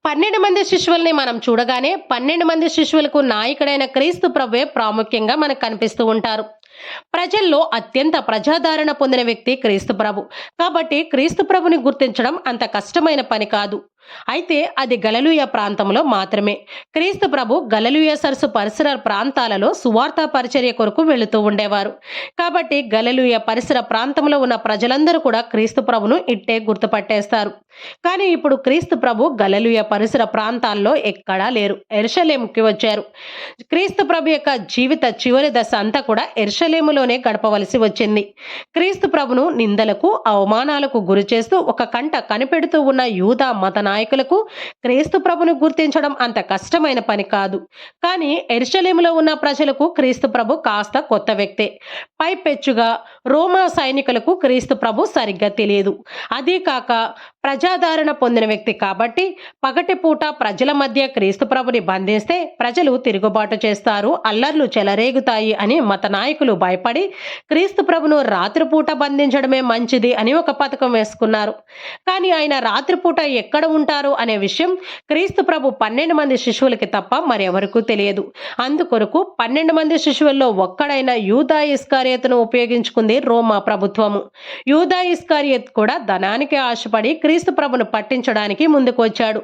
12 మంది శిష్యుల్ని మనం చూడగానే 12 మంది శిష్యులకు నాయకుడైన క్రీస్తు ప్రభువే ప్రాముఖ్యంగా మనకు కనిపిస్తూ ఉంటారు. ప్రజల్లో అత్యంత ప్రజాదరణ పొందిన వ్యక్తి క్రీస్తు ప్రభు. కాబట్టి క్రీస్తు ప్రభుని గుర్తించడం అంత కష్టమైన పని కాదు. అయితే అది గలిలయ ప్రాంతంలో మాత్రమే. క్రీస్తు ప్రభు గలిలయ సరస్సు పరిసర ప్రాంతాలలో సువార్త పరిచర్య కొరకు వెళుతూ ఉండేవారు. కాబట్టి గలిలయ పరిసర ప్రాంతంలో ఉన్న ప్రజలందరూ కూడా క్రీస్తు ప్రభును ఇట్టే గుర్తుపట్టేస్తారు. కానీ ఇప్పుడు క్రీస్తు ప్రభు గలిలయ పరిసర ప్రాంతాల్లో ఎక్కడా లేరు. యెరూషలేముకి వచ్చారు. క్రీస్తు ప్రభు యొక్క జీవిత చివరి దశ అంతా కూడా యెరూషలేములోనే గడపవలసి వచ్చింది. క్రీస్తు ప్రభును నిందలకు అవమానాలకు గురి చేస్తూ ఒక కంట కనిపెడుతూ ఉన్న యూదా మత నాయకులకు క్రీస్తు ప్రభును గుర్తించడం అంత కష్టమైన పని కాదు. కానీ యెరూషలేములో ఉన్న ప్రజలకు క్రీస్తు ప్రభు కాస్త కొత్త వ్యక్తే. పైపెచ్చుగా రోమా సైనికులకు క్రీస్తు ప్రభు సరిగ్గా తెలియదు. అదీ కాక ప్రజాదరణ పొందిన వ్యక్తి కాబట్టి పగటిపూట ప్రజల మధ్య క్రీస్తు ప్రభుని బంధిస్తే ప్రజలు తిరుగుబాటు చేస్తారు, అల్లర్లు చెలరేగుతాయి అని మత నాయకులు భయపడి క్రీస్తు ప్రభును రాత్రిపూట బంధించడమే మంచిది అని ఒక పథకం వేసుకున్నారు. కానీ ఆయన రాత్రిపూట ఎక్కడ ఉంటారు అనే విషయం క్రీస్తు ప్రభు 12 మంది శిష్యులకి తప్ప మరెవరికూ తెలియదు. అందుకొరకు 12 మంది శిష్యుల్లో ఒక్కడైన యూదా ఇస్కారియోతును ఉపయోగించుకుంది రోమా ప్రభుత్వము. యూదా ఇస్కారియోతు కూడా ధనానికి ఆశపడి క్రీస్తు ప్రభును పట్టించడానికి ముందుకు వచ్చాడు.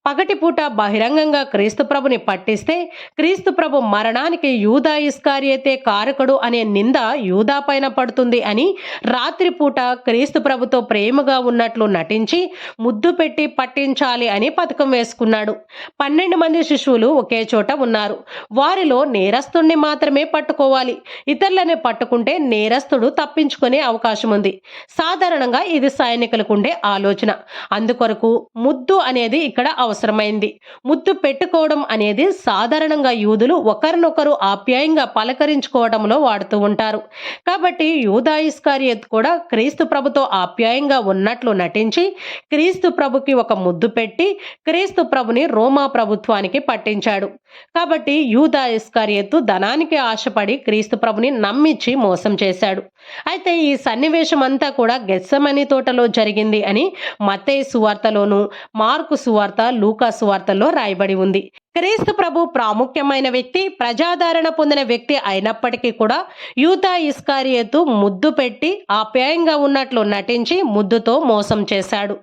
పగటిపూట బహిరంగంగా క్రీస్తు ప్రభుని పట్టిస్తే క్రీస్తు ప్రభు మరణానికి యూదా ఇస్కారియోతే కారకుడు అనే నింద యూదా పైన పడుతుంది అని రాత్రిపూట క్రీస్తు ప్రభుతో ప్రేమగా ఉన్నట్లు నటించి ముద్దు పెట్టి పట్టించాలి అని పథకం వేసుకున్నాడు. 12 మంది శిశువులు ఒకే చోట ఉన్నారు. వారిలో నేరస్తుణ్ణి మాత్రమే పట్టుకోవాలి. ఇతరులని పట్టుకుంటే నేరస్తుడు తప్పించుకునే అవకాశం ఉంది. సాధారణంగా ఇది సైనికులకు ఉండే ఆలోచన. అందుకొరకు ముద్దు అనేది ఇక్కడ అవసరమైంది. ముద్దు పెట్టుకోవడం అనేది సాధారణంగా యూదులు ఒకరినొకరు ఆప్యాయంగా పలకరించుకోవడంలో వాడుతూ ఉంటారు. కాబట్టి యూదా ఇస్కారియోతు కూడా క్రీస్తు ప్రభుతో ఆప్యాయంగా ఉన్నట్లు నటించి క్రీస్తు ప్రభుకి ఒక ముద్దు పెట్టి క్రీస్తు ప్రభుని రోమా ప్రభుత్వానికి పట్టించాడు. కాబట్టి యూదా ఇస్కారియోతు ధనానికి ఆశపడి క్రీస్తు ప్రభుని నమ్మించి మోసం చేశాడు. అయితే ఈ సన్నివేశం అంతా కూడా గెత్సెమనీ తోటలో జరిగింది అని మత్తయి సువార్తలోను, మార్కు సువార్త, లూకా సువార్తల్లో రాయబడి ఉంది. క్రీస్తు ప్రభు ప్రాముఖ్యమైన వ్యక్తి, ప్రజాదరణ పొందిన వ్యక్తి అయినప్పటికీ కూడా యూదా ఇస్కారియోతు ముద్దు పెట్టి ఆప్యాయంగా ఉన్నట్లు నటించి ముద్దుతో మోసం చేశాడు.